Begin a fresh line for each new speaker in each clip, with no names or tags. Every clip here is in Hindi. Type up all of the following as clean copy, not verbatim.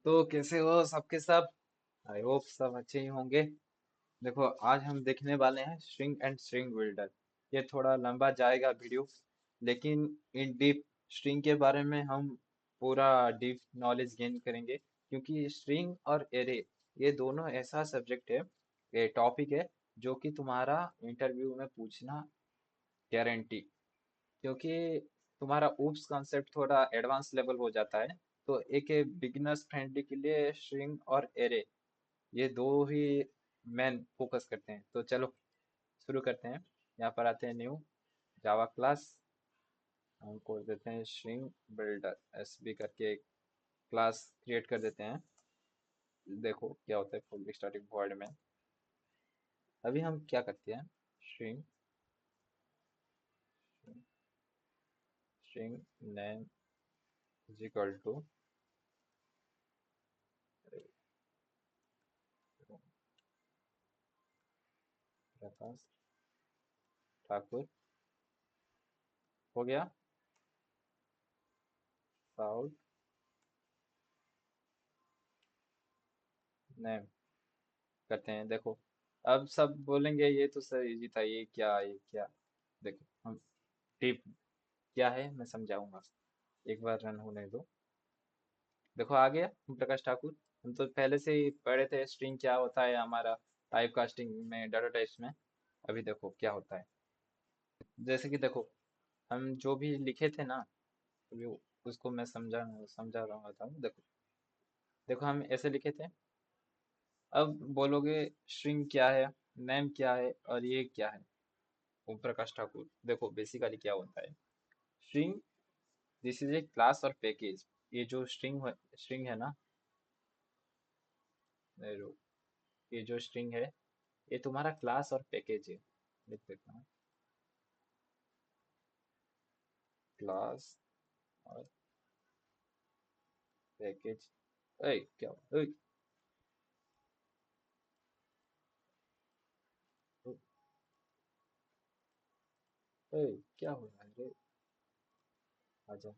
तो कैसे हो सबके सब। आई होप सब अच्छे ही होंगे। देखो आज हम देखने वाले हैं स्ट्रिंग एंड स्ट्रिंग बिल्डर। ये थोड़ा लंबा जाएगा वीडियो, लेकिन इन डीप स्ट्रिंग के बारे में हम पूरा डीप नॉलेज गेन करेंगे, क्योंकि स्ट्रिंग और एरे ये दोनों ऐसा सब्जेक्ट है, ये टॉपिक है जो कि तुम्हारा इंटरव्यू में पूछना गारंटी। क्योंकि तुम्हारा ऊप्स कॉन्सेप्ट थोड़ा एडवांस लेवल हो जाता है। तो एक बिगिनर्स फ्रेंडली के लिए स्ट्रिंग और एरे, ये दो ही मेन फोकस करते हैं। तो चलो शुरू करते हैं। यहाँ पर आते हैं न्यू जावा क्लास। हम खोल देते हैं स्ट्रिंग बिल्डर एस बी करके एक क्लास क्रिएट कर देते हैं। देखो क्या होता है फुल स्टैटिक वॉइड में। अभी हम क्या करते हैं, string string name is equal to Prakash Thakur. हो गया। साउथ नेम करते हैं। देखो अब सब बोलेंगे ये तो सर इजी था, ये क्या। देखो हम टिप क्या है मैं समझाऊंगा, एक बार रन होने दो। देखो आ गया हम प्रकाश ठाकुर। हम तो पहले से ही पढ़े थे स्ट्रिंग क्या होता है हमारा टाइप कास्टिंग में, डाटा टाइप्स में। अभी देखो क्या होता है। जैसे कि देखो हम जो भी लिखे थे ना, अभी उसको मैं समझा समझा रहा था। देखो देखो हम ऐसे लिखे थे। अब बोलोगे स्ट्रिंग क्या है, नेम क्या है और ये क्या है। ओम प्रकाश ठाकुर, देखो बेसिकली क्या होता है। String, this is A class और पैकेज। ये जो स्ट्रिंग है ना, ये ये जो स्ट्रिंग है ये तुम्हारा क्लास और पैकेज है। लिख देता हूँ क्लास और पैकेज। ए क्या हुआ? ए, ए, क्या हो रहा है रे। आजा।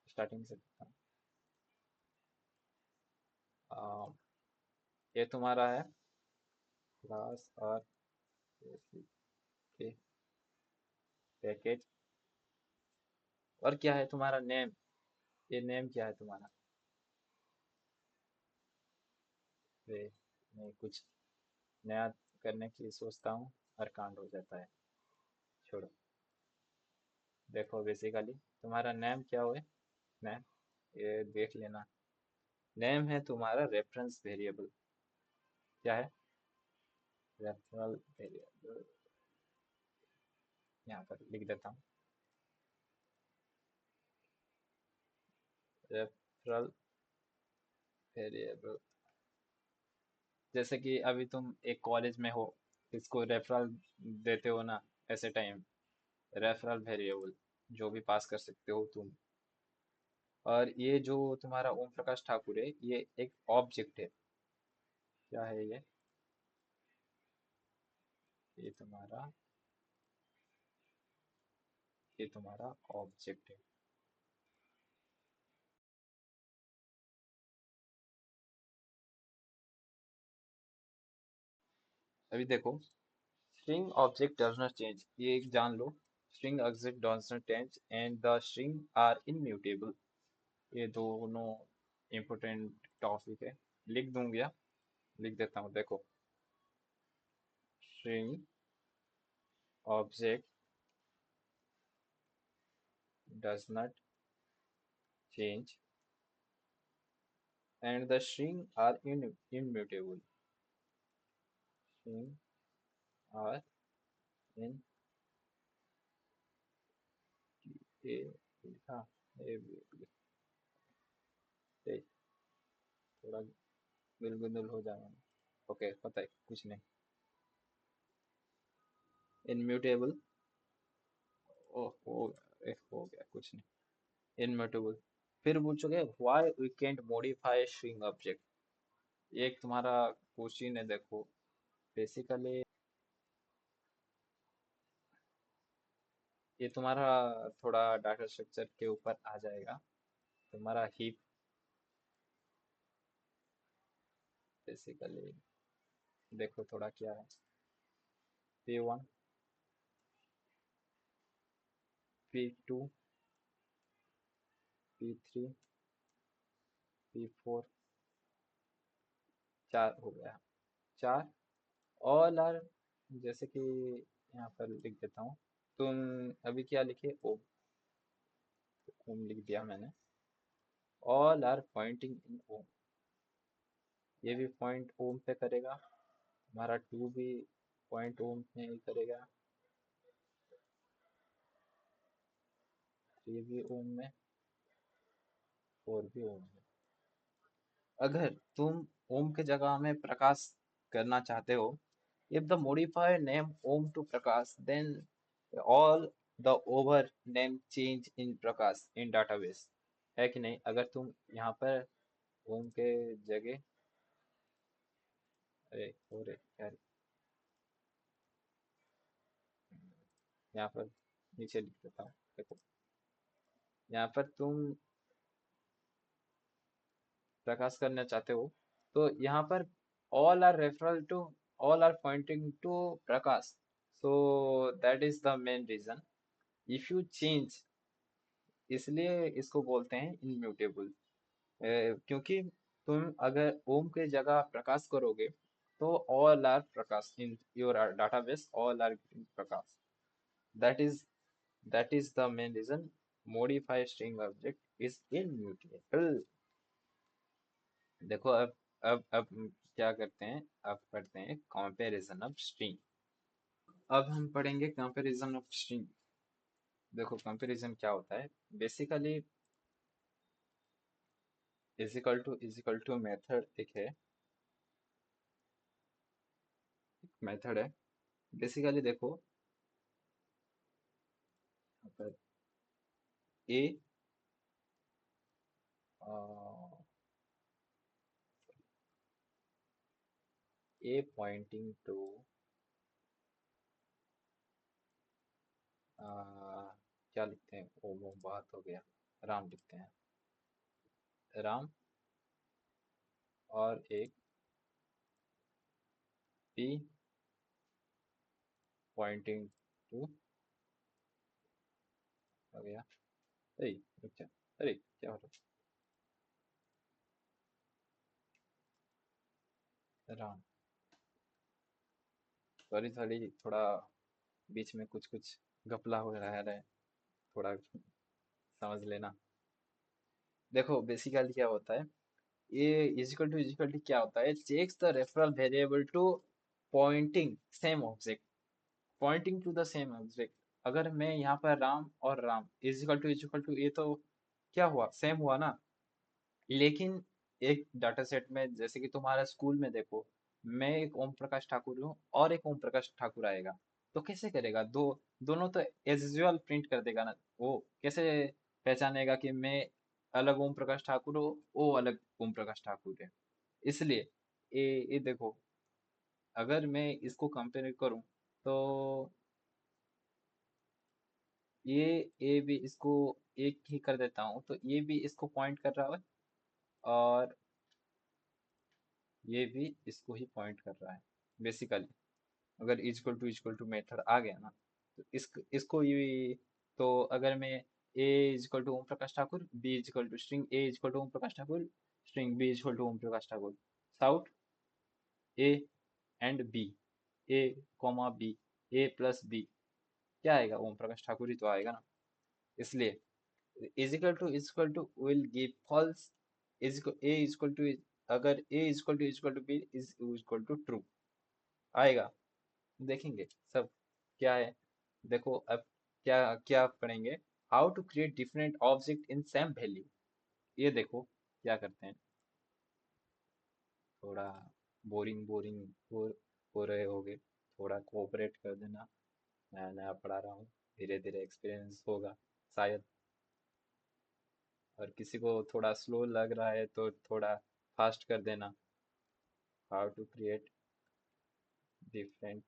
स्टार्टिंग से करता हूँ। ये तुम्हारा है क्लास और के पैकेज। और क्या है तुम्हारा नेम, ये नेम क्या है तुम्हारा। वे मैं कुछ नया करने की सोचता हूँ और कांड हो जाता है। छोड़ो। देखो बेसिकली तुम्हारा नेम क्या हुआ। नेम ये देख लेना। नेम है तुम्हारा रेफरेंस वेरिएबल। क्या है, रेफरल वेरिएबल। यहाँ पर लिख देता हूँ रेफरल वेरिएबल। जैसे कि अभी तुम एक कॉलेज में हो, इसको रेफरल देते हो ना, ऐसे टाइम रेफरल वेरिएबल जो भी पास कर सकते हो तुम। और ये जो तुम्हारा ओम प्रकाश ठाकुर है ये एक ऑब्जेक्ट है। क्या है ये ये तुम्हारा ऑब्जेक्ट है। अभी देखो string object does not change, ये एक जान लो। String object does not change and the string are immutable. ये दोनों इंपॉर्टेंट टॉपिक है। लिख दूंगा, लिख देता हूँ। देखो string object does not change and the string are immutable. String are immutable। हाँ ये थोड़ा गुलगुल हो जाएगा। ओके पता है कुछ नहीं। इनम्यूटेबल। ओह हो गया कुछ नहीं। इनम्यूटेबल। फिर पूछोगे why we can't modify string object. ये एक तुम्हारा क्वेश्चन है। देखो बेसिकली ये तुम्हारा थोड़ा डाटा स्ट्रक्चर के ऊपर आ जाएगा। तुम्हारा हीप बेसिकली देखो थोड़ा क्या है। P1, P2, P3, P4, चार हो गया। चार ऑल आर, जैसे कि यहाँ पर लिख देता हूँ। तुम अभी क्या लिखे, ओम। ओम लिख दिया मैंने। ऑल आर पॉइंटिंग इन ओम। ये भी पॉइंट ओम पे करेगा। हमारा टू भी पॉइंट ओम में ही करेगा। थ्री भी ओम में। फोर भी ओम में। अगर तुम ओम के जगह में प्रकाश करना चाहते हो, if the modifier name om to prakash, then all the over name change in prakash in database। है कि नहीं? अगर तुम यहाँ पर ओम के जगह, अरे अरे यार, यहाँ पर नीचे लिख देता हूँ। देखो यहाँ पर तुम प्रकाश करना चाहते हो, तो यहाँ पर all are referral to, all are pointing to Prakash. so that is the main reason। if you change, इसलिए इसको बोलते हैं इनम्यूटेबल। क्योंकि तुम अगर ओम के जगह प्रकाश करोगे, तो all are Prakash in your database, all are Prakash. That is that is the main reason modify string object is immutable. देखो अब क्या करते हैं, अब करते हैं कंपैरिजन ऑफ स्ट्रिंग। अब हम पढ़ेंगे कंपैरिजन ऑफ स्ट्रिंग। देखो कंपैरिजन क्या होता है basically. Is equal to method एक है, मेथड है। बेसिकली देखो यहाँ पर ए ए पॉइंटिंग टू, क्या लिखते हैं, ओ वो बात हो गया, राम लिखते हैं। राम। और एक पी पॉइंटिंग टू हो गया। अरे रुक जा, अरे क्या हो रहा, राम। सॉरी सॉरी, थोड़ा बीच में कुछ कुछ घपला हो रहा है, थोड़ा समझ लेना। देखो बेसिकली क्या होता है, ये इजिकल टू क्या होता है, checks the referral variable to pointing same object, pointing to the same object. अगर मैं यहाँ पर राम और राम इजिकल टू, ये तो क्या हुआ, सेम हुआ ना। लेकिन एक डाटा सेट में, जैसे कि तुम्हारा स्कूल में देखो, मैं एक ओम प्रकाश ठाकुर हूँ और एक ओम प्रकाश ठाकुर आएगा, तो कैसे करेगा, दोनों तो एज यूजुअल प्रिंट कर देगा ना। वो कैसे पहचानेगा कि मैं अलग ओम प्रकाश ठाकुर हूँ, वो अलग ओम प्रकाश ठाकुर है। इसलिए ये देखो, अगर मैं इसको कंपेयर करूं, तो ये भी इसको एक ही कर देता हूँ, तो ये भी इसको पॉइंट कर रहा है, और ये भी इसको ही पॉइंट कर रहा है बेसिकली। अगर इक्वल टू मेथड आ गया ना, तो इसको ये, तो अगर मैं a equal to Om Prakash Thakur, b equal to string a equal to Om Prakash Thakur, string b equal to Om Prakash Thakur, sout a and b, a comma b, a plus b, क्या आएगा, ओम प्रकाश ठाकुर ही तो आएगा ना। इसलिए is equal to will give false, is a equal to, अगर a equal to b is equal to true आएगा। देखेंगे सब क्या है। देखो अब क्या क्या पढ़ेंगे, how to create different object in same value. ये देखो क्या करते हैं, थोड़ा बोरिंग बोरिंग हो रहे होगे, थोड़ा कोऑपरेट कर देना। नया नया पढ़ा रहा हूँ, धीरे धीरे एक्सपीरियंस होगा शायद। और किसी को थोड़ा स्लो लग रहा है तो थोड़ा फास्ट कर देना। How to create different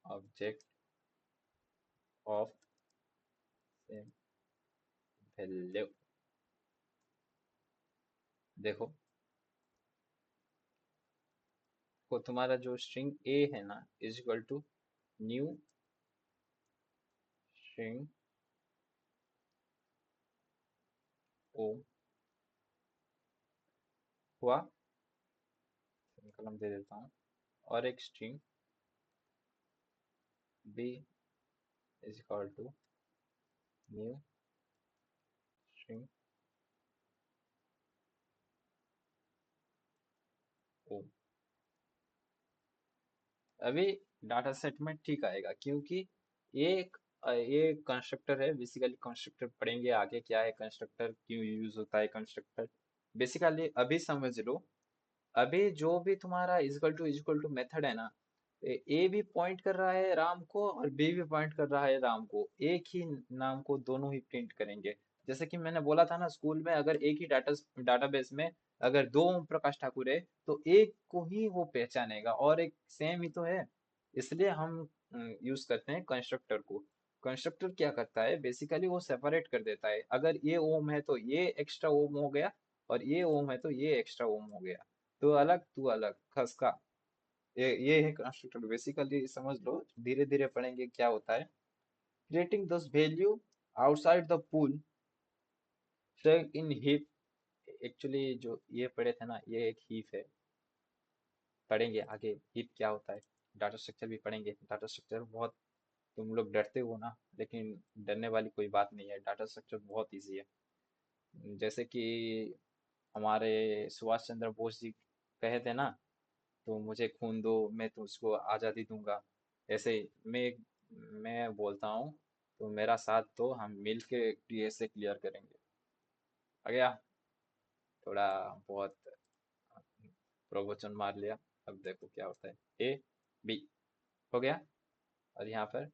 object of same value. देखो, को तुम्हारा जो स्ट्रिंग ए है ना is equal to new string o हुआ, कलम दे देता हूँ, और एक string b is equal to new string o. अभी डाटा सेट में ठीक आएगा, क्योंकि ये कंस्ट्रक्टर है। बेसिकली कंस्ट्रक्टर पढ़ेंगे आगे, क्या है कंस्ट्रक्टर, क्यों यूज होता है कंस्ट्रक्टर। बेसिकली अभी समझ लो, अभी जो भी तुम्हारा इक्वल टू मेथड है ना, ए भी पॉइंट कर रहा है राम को और बी भी पॉइंट कर रहा है राम को, एक ही नाम को दोनों ही प्रिंट करेंगे। जैसे कि मैंने बोला था ना, स्कूल में अगर एक ही डाटाबेस में अगर दो ओम प्रकाश ठाकुर है, तो एक को ही वो पहचानेगा और एक सेम ही तो है। इसलिए हम यूज करते हैं कंस्ट्रक्टर को। कंस्ट्रक्टर क्या करता है, बेसिकली वो सेपरेट कर देता है, अगर ये ओम है तो ये एक्स्ट्रा ओम हो गया, और ये ओम है तो ये एक्स्ट्रा ओम हो गया। तो अलग तू अलग खसका। ये है कंस्ट्रक्टर। बेसिकली समझ लो, धीरे धीरे पढ़ेंगे क्या होता है। क्रिएटिंग दस value outside the pool in heap. Actually जो ये पढ़े थे ना, ये एक हीप है। पढ़ेंगे आगे हीप क्या होता है। डाटा स्ट्रक्चर भी पढ़ेंगे। डाटा स्ट्रक्चर बहुत, तुम लोग डरते हो ना, लेकिन डरने वाली कोई बात नहीं है, डाटा स्ट्रक्चर बहुत इजी है। जैसे कि हमारे सुभाष चंद्र बोस जी कहे थे ना, तो मुझे खून दो मैं तुझको आजादी दूंगा। ऐसे ही मैं बोलता हूँ, तो मेरा साथ दो, हम मिल के ऐसे क्लियर करेंगे। आ गया। थोड़ा बहुत प्रवचन मार लिया। अब देखो क्या होता है। ए बी हो गया, और यहाँ पर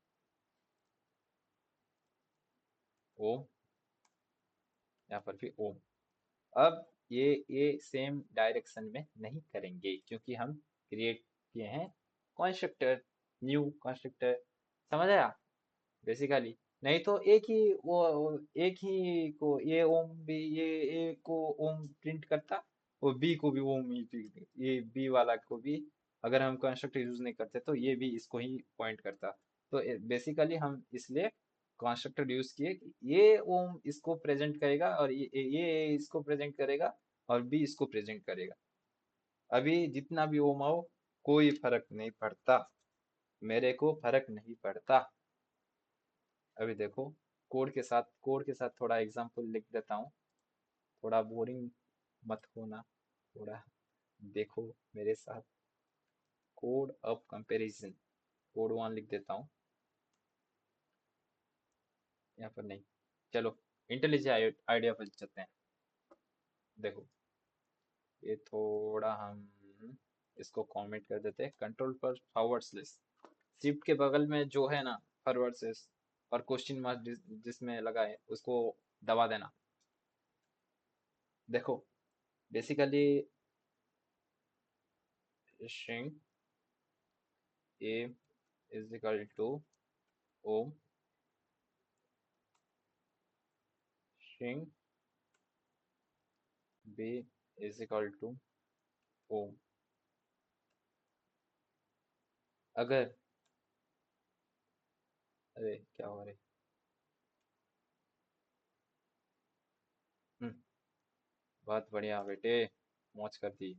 ओ, यहाँ पर भी ओ। अब ये सेम डायरेक्शन में नहीं करेंगे, क्योंकि हम क्रिएट किए हैं कंस्ट्रक्टर, न्यू कंस्ट्रक्टर। समझ आया बेसिकली। नहीं तो एक ही को ये ओम भी, ये ए को ओम प्रिंट करता, वो बी को भी ओम ही ये बी वाला को भी, अगर हम कंस्ट्रक्टर यूज नहीं करते तो ये भी इसको ही पॉइंट करता। तो बेसिकली हम इसलिए कंस्ट्रक्टर यूज किए कि ये ओम इसको प्रेजेंट करेगा, और ये इसको प्रेजेंट करेगा, और बी इसको प्रेजेंट करेगा। अभी जितना भी ओम आओ, कोई फर्क नहीं पड़ता, मेरे को फर्क नहीं पड़ता। अभी देखो, कोड के साथ थोड़ा एग्जांपल लिख देता हूँ। थोड़ा बोरिंग मत होना, थोड़ा देखो मेरे साथ। Code of comparison, code one लिख देता हूँ यहाँ पर नहीं। चलो, इंटेलिजेंट आइडिया पर चलते हैं। देखो, ये थोड़ा हम इसको कमेंट कर देते हैं, कंट्रोल पर फॉरवर्ड स्लैश, शिफ्ट के बगल में जो है ना फॉरवर्ड स्लैश, और क्वेश्चन मार्क जिसमें लगा है उसको दबा देना। देखो, basically string a is equal to Om, string b is equal to Om. अगर, अरे क्या हो रहा है। हम्म, बहुत बढ़िया बेटे, मौज कर दी।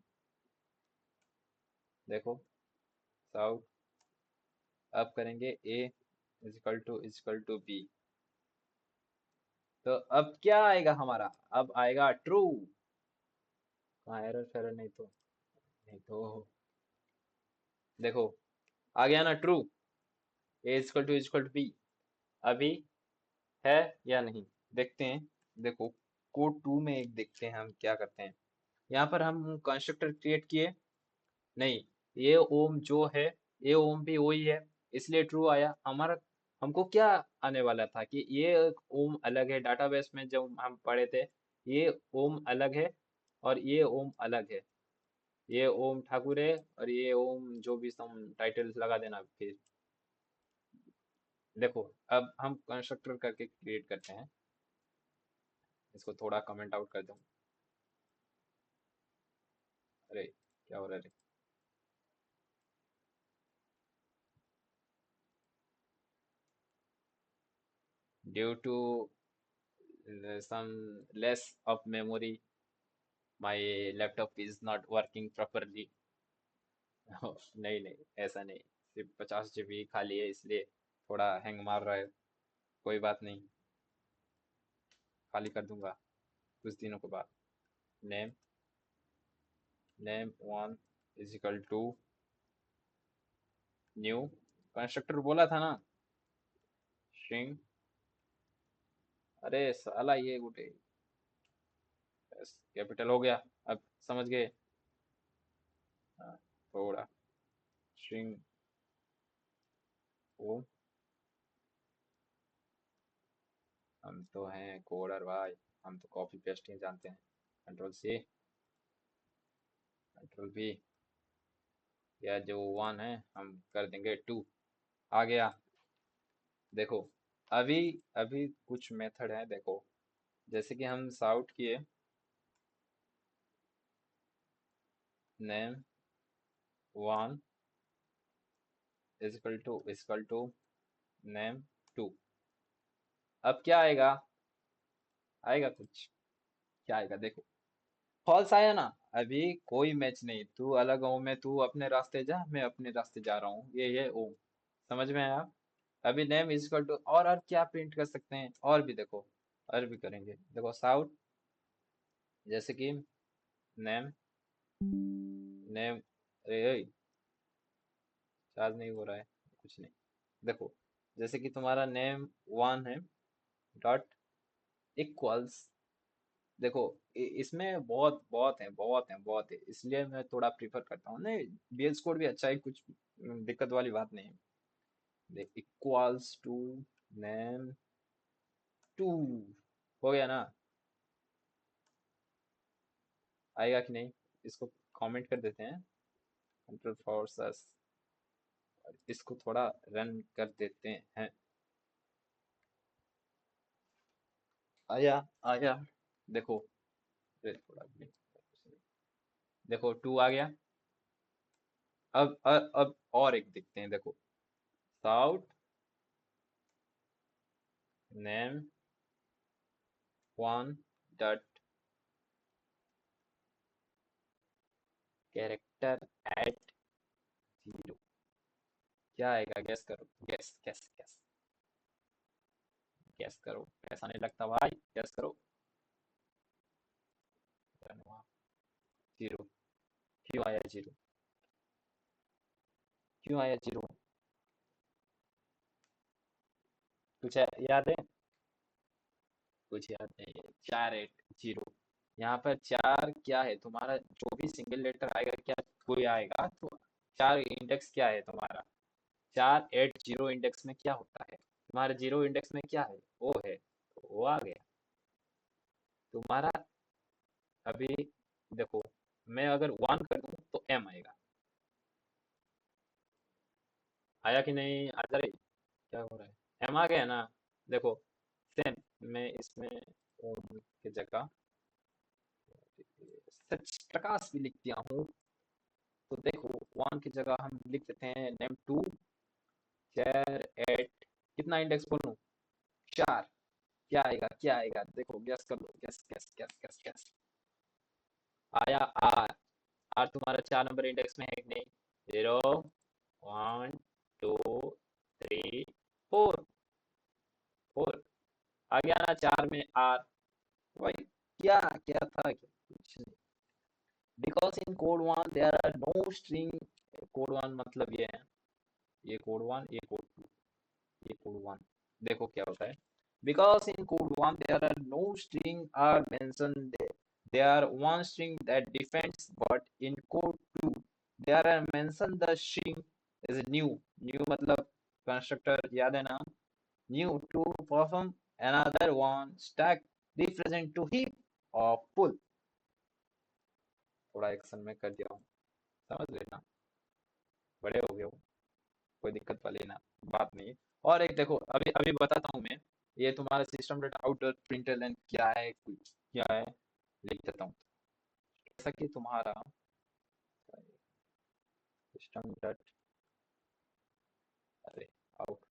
देखो, साउट, अब करेंगे ए इज इक्वल टू बी। तो अब क्या आएगा हमारा, अब आएगा ट्रू। कहाँ एरर फेरर, नहीं तो, नहीं तो, देखो आ गया ना true. A is equal to b. अभी है या नहीं, देखते हैं। देखो, कोड टू में एक देखते हैं हम क्या करते हैं। यहाँ पर हम कंस्ट्रक्टर क्रिएट किए, नहीं, ये ओम जो है, ये ओम भी वही है, इसलिए ट्रू आया हमारा। हमको क्या आने वाला था कि ये एक ओम अलग है, डाटाबेस में जब हम पढ़े थे, ये ओम अलग है और ये ओम अलग है। ये ओम ठाकुर है और ये ओम जो भी सम टाइटल लगा देना फिर। देखो अब हम कंस्ट्रक्टर करके क्रिएट करते हैं। इसको थोड़ा कमेंट आउट कर दो। अरे क्या हो रहा है? Due to some less of memory, my laptop is not working properly. नहीं नहीं, ऐसा नहीं, सिर्फ 50 GB खाली है इसलिए थोड़ा हैंग मार रहा है। कोई बात नहीं, खाली कर दूंगा कुछ दिनों के बाद। Name, name one is equal to new, constructor बोला था ना, स्ट्रिंग। अरे साला ये गुटे, बस कैपिटल हो गया। अब समझ गए? हाँ, थोड़ा स्ट्रिंग वो, हम तो हैं कोडर भाई, हम तो कॉपी पेस्ट ही जानते हैं। कंट्रोल सी, कंट्रोल भी, या जो वन है हम कर देंगे टू। आ गया। देखो अभी, अभी कुछ मेथड है देखो, जैसे कि हम साउट किए, name one is equal to name two. अब क्या आएगा? आएगा कुछ? क्या आएगा देखो, फॉल्स आया ना। अभी कोई मैच नहीं, तू अलग हो, मैं तू अपने रास्ते जा, मैं अपने रास्ते जा रहा हूँ, ये ओ, समझ में आया? अभी नेम इज इक्वल टू, और क्या प्रिंट कर सकते हैं, और भी देखो, और भी करेंगे। देखो साउट, जैसे कि नेम, नेम, अरे चार्ज नहीं हो रहा है, कुछ नहीं। देखो जैसे कि तुम्हारा नेम वन है, डॉट इक्वल्स, देखो इसमें बहुत बहुत है, बहुत है, बहुत है, इसलिए मैं थोड़ा प्रीफर करता हूँ। नहीं, VS कोड भी अच्छा है, कुछ दिक्कत वाली बात नहीं है। देख इक्वल्स टू नेम टू, हो गया ना? आएगा कि नहीं? इसको कमेंट कर देते हैं, कंट्रोल फोर्सेस, इसको थोड़ा रन कर देते हैं। आया, आया, देखो, ये थोड़ा देखो टू आ गया। अब और एक देखते हैं, देखो sout name one dot character at zero, क्या आएगा? गैस करो, गैस गैस गैस, गैस करो, ऐसा नहीं लगता भाई, गैस करो। जीरो, क्यों आया जीरो? क्यों आया जीरो? कुछ याद है? कुछ याद नहीं है। 480, यहाँ पर चार क्या है तुम्हारा? जो भी सिंगल लेटर आएगा, क्या कोई आएगा तो चार इंडेक्स क्या है तुम्हारा? 480 इंडेक्स में क्या होता है तुम्हारे? जीरो इंडेक्स में क्या है? वो है, तो वो आ गया तुम्हारा। अभी देखो, मैं अगर वन कर दूं तो एम आएगा। आया कि नहीं? आ रे, क्या हो रहा है? एम आ गया ना? देखो सेम, मैं इसमें ओम की जगह सच प्रकाश भी लिख दिया हूँ। तो देखो वन की जगह हम लिख देते हैं नेम टू, 4 8, कितना इंडेक्स बोलूं? 4। क्या आएगा? क्या आएगा देखो, गैस कर लो, guess guess guess guess guess. आया आर। आर तुम्हारा 4 नंबर इंडेक्स में है कि नहीं? 0 1 2 3 4, 4 आ गया ना? 4 में आर, भाई क्या क्या था, क्या कुछ नहीं। Because in code one there are no string, code one मतलब ये है, ये कोड वन, ये कोड टू, ये कोड वन। देखो क्या होता है, because in code 1 there are no string are mentioned, there are one string that defends, but in code 2 there are mentioned the string is new, new मतलब constructor, याद है ना? new to perform another one stack represent to heap or pull। थोड़ा एक्शन में कर दिया हूँ, समझ लेना, बड़े हो गए हो, कोई दिक्कत वाली ना बात नहीं है। और एक देखो, अभी अभी बताता हूँ मैं। ये तुम्हारा system dot out dot println क्या है, लिख देता हूँ। जैसा कि तुम्हारा सिस्टम डॉट, अरे, आउट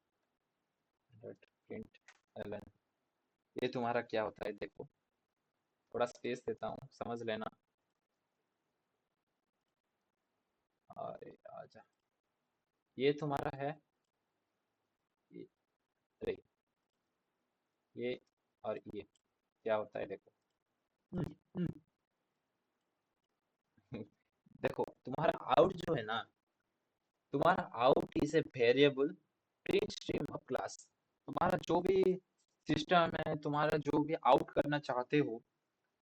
डॉट प्रिंटलन, ये तुम्हारा क्या होता है देखो। थोड़ा स्पेस देता हूँ, समझ लेना। अरे आजा, ये तुम्हारा है, ये, अरे, ये और ये क्या होता है देखो। हम्म, हम्म। देखो तुम्हारा आउट जो है ना, तुम्हारा out is a variable print stream of class. तुम्हारा जो भी सिस्टम है, तुम्हारा जो भी आउट करना चाहते हो,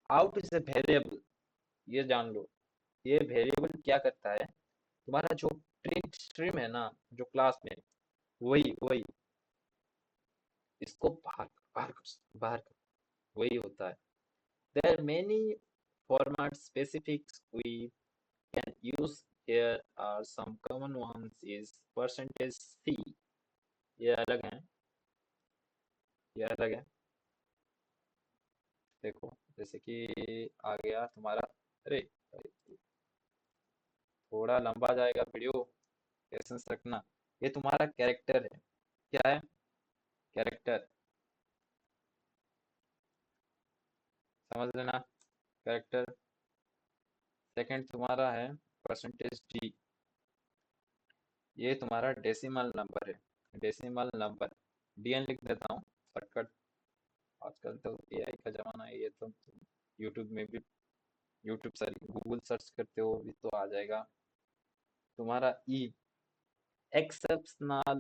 आउट इज ए वेरिएबल, ये जान लो। ये वेरिएबल क्या करता है, तुम्हारा जो प्रिंट स्ट्रीम है ना, जो क्लास में, वही वही इसको बाहर बाहर बाहर वही होता है। There are many format specifics we can use. here are some common ones is percentage c, ये अलग है, ये अलग है। देखो जैसे कि आ गया तुम्हारा, अरे थोड़ा लंबा जाएगा वीडियो, पेशेंस रखना। ये तुम्हारा कैरेक्टर है, क्या है, कैरेक्टर, समझ लेना, कैरेक्टर। सेकंड तुम्हारा है परसेंटेज डी, ये तुम्हारा डेसिमल नंबर है, डेसिमल नंबर। डीएन लिख देता हूँ शॉर्टकट। आजकल तो एआई का जमाना है, ये तो यूट्यूब में भी, यूट्यूब सॉरी गूगल सर्च करते हो भी तो आ जाएगा। तुम्हारा ई, एक्सेप्शनल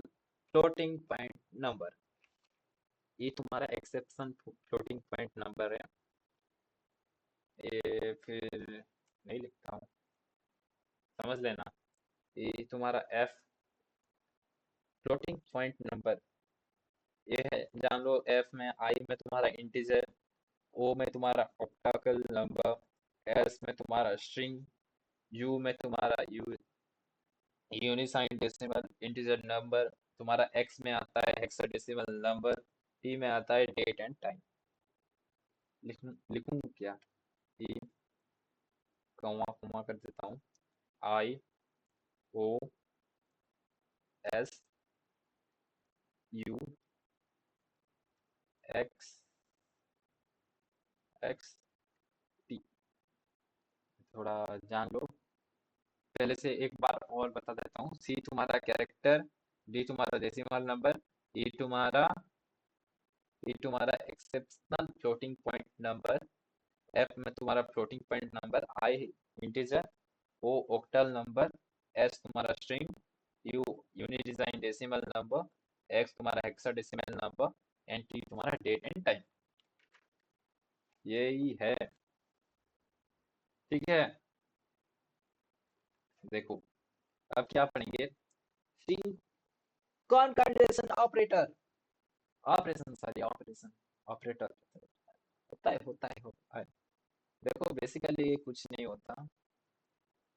फ्लोटिंग पॉइंट नंबर, ये तुम्हारा एक्सेप्शन फ्लोटिंग पॉइंट नंबर है। ये फिर नहीं लिखता हूँ, समझ लेना। ये तुम्हारा एफ, फ्लोटिंग पॉइंट नंबर, ये है, जान लो। एफ में, आई में तुम्हारा इंटीजर, ओ में तुम्हारा ऑक्टाकल नंबर, एस में तुम्हारा स्ट्रिंग, यू में तुम्हारा यूनिसाइन डेसिमल इंटीजर नंबर, तुम्हारा एक्स में आता है हेक्साडेसिमल नंबर, टी में आता है डेट एंड टाइम। लिखूं क्या, ई, कॉमा कॉमा कर देता हूँ, i o s u x x t. थोड़ा जान लो, पहले से एक बार और बता देता हूँ। सी तुम्हारा कैरेक्टर, डी तुम्हारा डेसिमल नंबर, ई तुम्हारा ई तुम्हारा exceptional floating point number, f में तुम्हारा floating point number, i integer, o octal number, s तुम्हारा स्ट्रिंग, यू यूनिडिजाइन डेसिमल नंबर, एक्स तुम्हारा हेक्साडेसिमल नंबर, एंड टी तुम्हारा डेट एंड टाइम। यही है, ठीक है। देखो अब क्या पढ़ेंगे, string concatenation operator, operation sorry operation, operator होता है। देखो बेसिकली कुछ नहीं होता,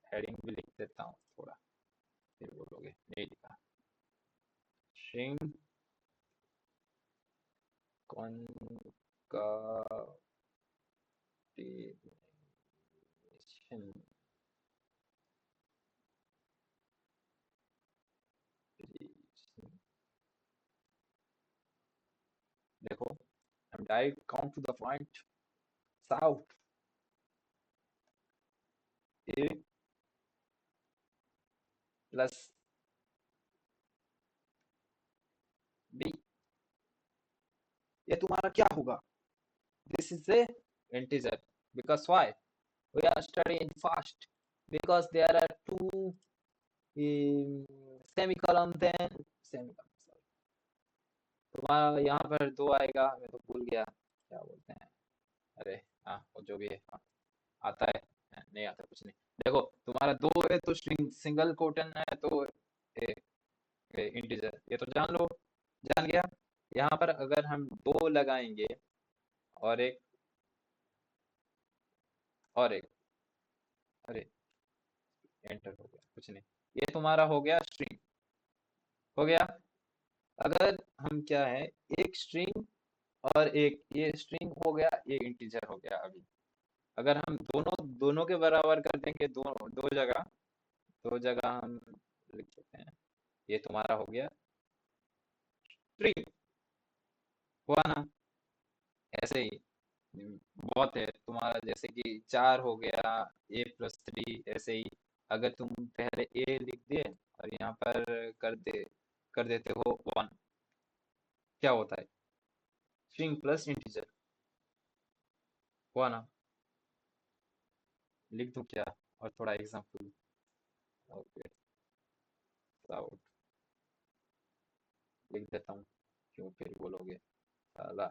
हेडिंग भी लिख देता हूँ थोड़ा, फिर बोलोगे नहीं लिखा। स्ट्रिंग कॉन्काटिनेशन, देखो हम direct count to the point, sout, a plus b, ये तुम्हारा क्या होगा, this is a integer, because why we are studying fast, because there are two semicolon, then semicolon, sorry। तुम्हारा यहाँ पर दो आएगा, मैं तो भूल गया क्या बोलते हैं, अरे हाँ वो जो भी है, हाँ, आता है, नहीं आता कुछ नहीं। देखो तुम्हारा दो है तो सिंगल कोटन है तो इंटीजर, ये तो जान लो, जान गया। यहाँ पर अगर हम दो लगाएंगे और एक और एक, अरे एंटर हो गया, कुछ नहीं, ये तुम्हारा हो गया स्ट्रिंग, हो गया। अगर हम क्या है, एक स्ट्रिंग और एक ये स्ट्रिंग हो गया, ये इंटीजर हो गया। अभी अगर हम दोनों दोनों के बराबर कर देंगे, दो दो जगह, दो जगह हम लिख सकते हैं, ये तुम्हारा हो गया स्ट्रिंग, हुआ ना? ऐसे ही बहुत है तुम्हारा, जैसे कि 4 हो गया, a+3, ऐसे ही। अगर तुम पहले a लिख दिए और यहाँ पर कर देते हो 1, क्या होता है? स्ट्रिंग प्लस इंटीजर, हुआ ना? लिख दूं क्या? और थोड़ा एग्जाम्पल? ओके, आउट लिख देता हूँ। क्यों फिर बोलोगे साला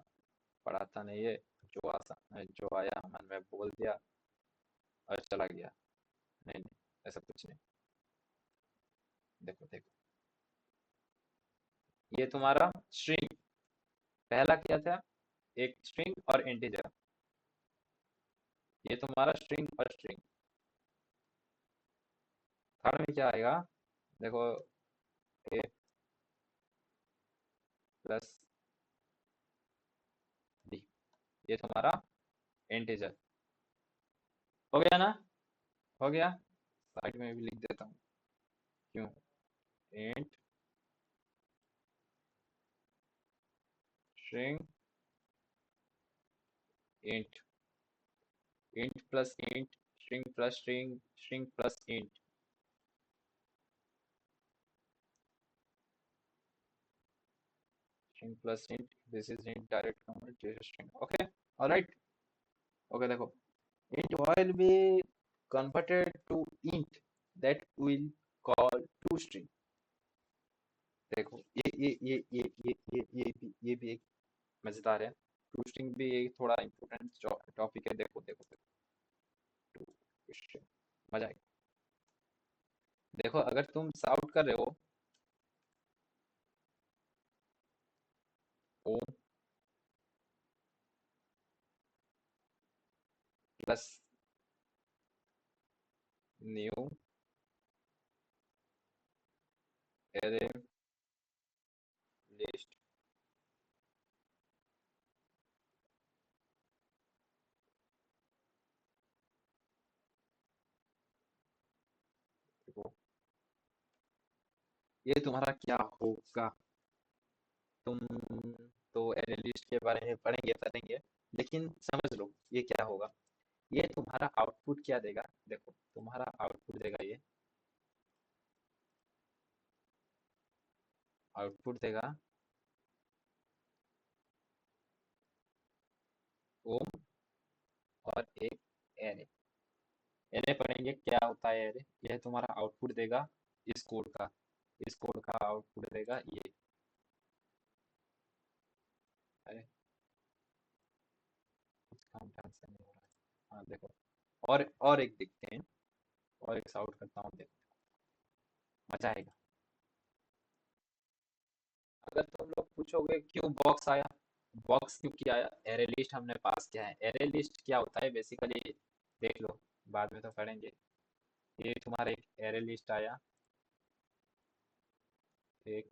पढ़ाता नहीं है, जो आसान जो आया मन में बोल दिया और चला गया। नहीं नहीं, ऐसा कुछ नहीं। देखो देखो, ये तुम्हारा स्ट्रिंग, पहला क्या था? एक स्ट्रिंग और इंटीजर। ये तुम्हारा स्ट्रिंग और स्ट्रिंग। थर्ड में क्या आएगा? देखो, ए प्लस बी, ये तुम्हारा इंटीजर हो गया ना? हो गया। साइड में भी लिख देता हूँ। क्यों? Int string int, int plus int, string plus string, string plus int, string plus int, this is int direct convert to string. Okay, alright. Okay देखो, int will be converted to int that will call to string। देखो ये भी एक मजेदार है। टू स्ट्रिंग भी एक थोड़ा इम्पोर्टेंट टॉपिक है। देखो देखो देखो, टू स्ट्रिंग, मजा आएगा। देखो अगर तुम साउट कर रहे हो ohm plus new array list, देखो ये तुम्हारा क्या होगा? तुम तो एरे लिस्ट के बारे में पढ़ेंगे पढ़ेंगे, लेकिन समझ लो ये क्या होगा। ये तुम्हारा आउटपुट क्या देगा? देखो तुम्हारा आउटपुट देगा ये, आउटपुट देगा ओम और एक एरे। एरे पढ़ेंगे क्या होता है एरे। यह तुम्हारा आउटपुट देगा इस कोड का, इस कोड का आउटपुट देगा ये। अरे कुछ काम ढंग से नहीं हो रहा है। हाँ देखो, और एक देखते हैं, और एक साउट करता हूँ, देखो मजा आएगा। अगर तुम लोग पूछोगे क्यों बॉक्स आया, बॉक्स क्योंकि आया, एरे लिस्ट हमने पास किया है। एरे लिस्ट क्या होता है बेसिकली, देख लो, बाद में तो पढ़ेंगे। ये तुम्हारा एक एरे लिस्ट आया, एक,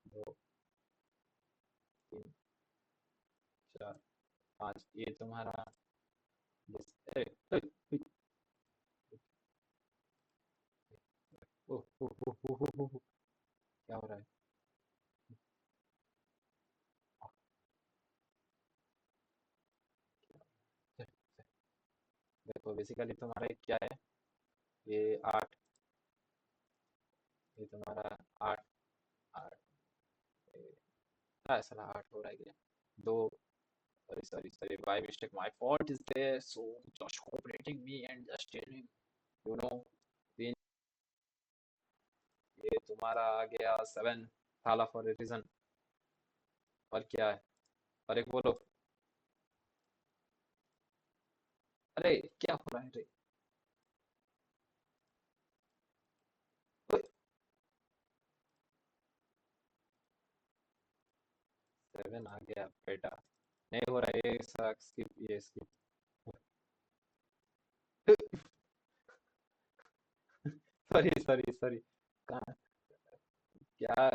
दो, तीन, चार, पाँच, ये तुम्हारा ए, ए, ए, ओह, ओह, ओह, ओह, ओह, ओह, क्या हो रहा है? देखो बेसिकली तुम्हारा एक क्या है, ये 8, ये तुम्हारा 8, 8, साला 8 हो रहा है क्या? दो, sorry sorry sorry, by mistake, my fault is there, so just cooperating me and just telling, you know. ये तुम्हारा आ गया 7, थाला फॉर ए रीजन। और क्या है? और एक बोलो। अरे क्या हो रहा है रे? 7 आ गया बेटा। नहीं हो रहा है ये, स्किप, ये स्किप। सॉरी सॉरी सॉरी, कहाँ क्या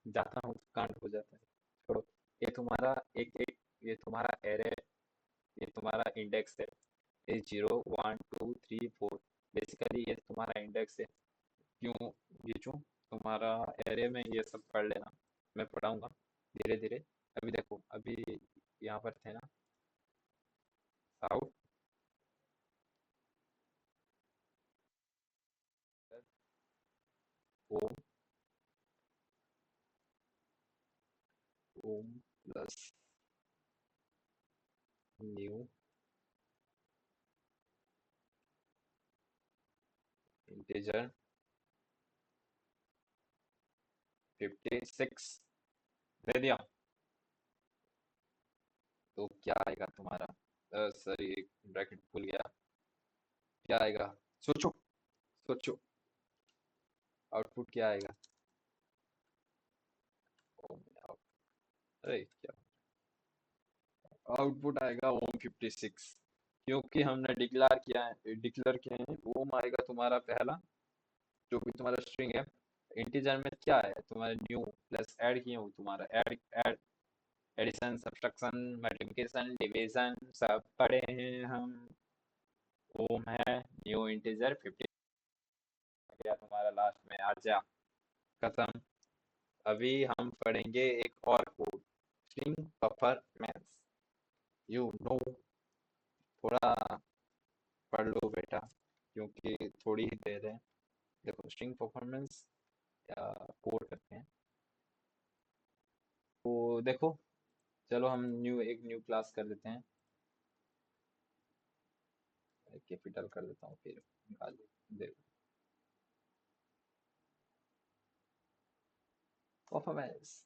जाता हूँ कांड हो जाता है। छोड़ो। ये तुम्हारा एक एक ये तुम्हारा एरे, ये तुम्हारा इंडेक्स है। ये 0 1 2 3 4, बेसिकली ये तुम्हारा इंडेक्स है। क्यों खींचूं? तुम्हारा एरे में ये सब पढ़ लेना, मैं पढ़ाऊंगा धीरे धीरे। अभी देखो, अभी यहाँ पर थे ना, साउथ, ओम, ओम प्लस न्यू इंटीजर 56 दे दिया। तो क्या आएगा तुम्हारा? सॉरी, एक ब्रैकेट भूल गया। क्या आएगा? सोचो, सोचो। आउटपुट क्या आएगा? ओम आउट, अरे क्या आउटपुट आएगा? ओम 56, क्योंकि हमने डिक्लेयर किया है ओम आएगा तुम्हारा पहला, जो भी तुम्हारा स्ट्रिंग है। इंटीजर में क्या है तुम्हारा? न्यू प्लस ऐड किए हो तुम्हारा add add addition, subtraction, multiplication, division सब पढ़े हैं हम। ओम है, न्यू इंटीजर 50 गया तुम्हारा लास्ट में आ जा, खत्म। अभी हम पढ़ेंगे एक और code, string performance, you know. थोड़ा पढ़ लो बेटा, क्योंकि थोड़ी ही देर है। देखो स्ट्रिंग परफॉर्मेंस कोड करते हैं। तो देखो, चलो हम एक न्यू क्लास कर देते हैं। कैपिटल कर देता हूँ, फिर निकाल देखो परफॉर्मेंस।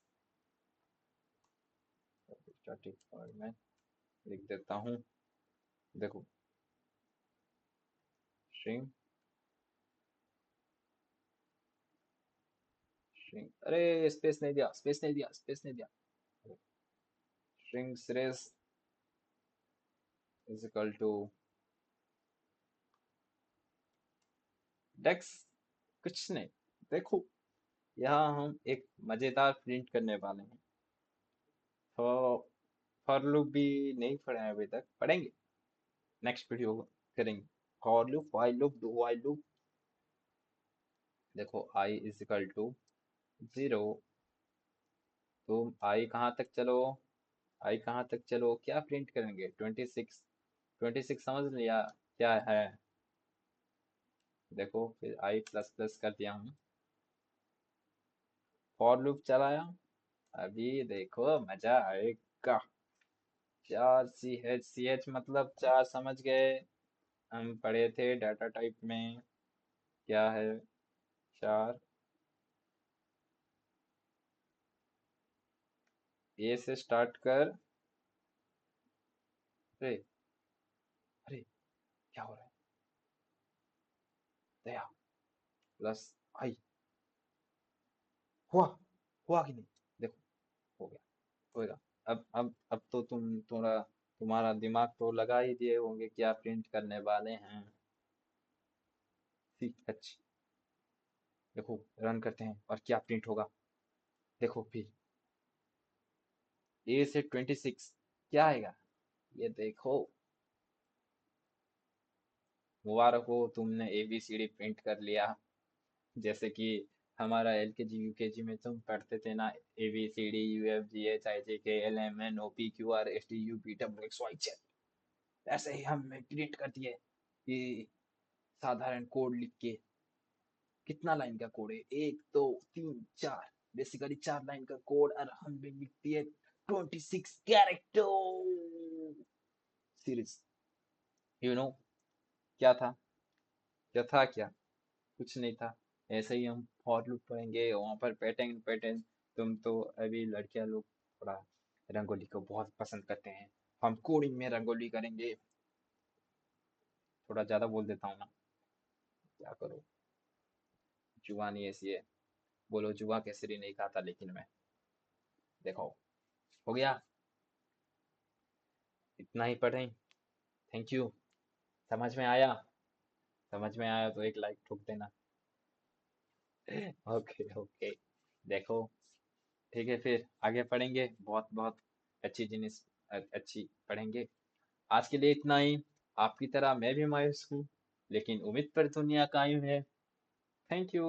स्टैटिक फॉर्मेट लिख देता हूँ। देखो स्ट्रिंग, स्ट्रिंग, अरे स्पेस नहीं दिया, स्पेस नहीं दिया, स्पेस नहीं दिया। String series is equal to dex, कुछ नहीं। देखो, यहाँ हम एक मजेदार प्रिंट करने वाले हैं। तो फॉर लूप भी नहीं पढ़े हैं अभी तक, पढ़ेंगे नेक्स्ट वीडियो करेंगे। For loop, while loop, do while loop. देखो आई इज इक्वल टू 0, तुम आई कहाँ तक चलो, आई कहाँ तक चलो, क्या प्रिंट करेंगे? 26, 26 समझ लिया क्या है? देखो फिर आई प्लस प्लस कर दिया हूँ, फॉर लूप चलाया। अभी देखो मजा आएगा। 4 ch, मतलब 4 समझ गए, हम पढ़े थे डाटा टाइप में। क्या है? 4, ए से स्टार्ट कर। अरे, अरे क्या हो रहा है? दया प्लस आई, हुआ, हुआ कि नहीं? देखो, हो गया, होएगा। अब तो तुम थोड़ा, तुम्हारा दिमाग तो लगा ही दिए होंगे क्या प्रिंट करने वाले हैं। सी एच, देखो रन करते हैं और क्या प्रिंट होगा। देखो फिर ए से 26 क्या आएगा? ये देखो, मुबारक हो, तुमने ABCD प्रिंट कर लिया। जैसे कि हमारा LKG UKG में तुम पढ़ते थे ना, ABCDEFGHIJKLMNOPQRSTUVWXYZ, ऐसे ही हम प्रिंट कर दिए कि साधारण कोड लिख के। कितना लाइन का कोड है? 1 2 3 4, बेसिकली 4 लाइन का कोड, और हमने लिख दिए 26 कैरेक्टर सीरीज। यू नो क्या था? क्या था क्या? कुछ नहीं था। ऐसे ही हम फॉर लूप पढ़ेंगे, वहां पर पैटर्न पैटर्न। तुम तो अभी लड़कियां लोग थोड़ा रंगोली को बहुत पसंद करते हैं, हम कोडिंग में रंगोली करेंगे। थोड़ा ज्यादा बोल देता हूँ ना, क्या करो, जुबानी ऐसी है। बोलो जुआ केसरी नहीं खाता लेकिन मैं। देखो, हो गया, इतना ही पढ़ें। Thank you. समझ में आया? समझ में आया तो एक लाइक ठोक देना। Okay okay. देखो, ठीक है, फिर आगे पढ़ेंगे, बहुत बहुत अच्छी जिनिस अच्छी पढ़ेंगे। आज के लिए इतना ही। आपकी तरह मैं भी मायूस हूँ, लेकिन उम्मीद पर दुनिया कायम है। Thank you.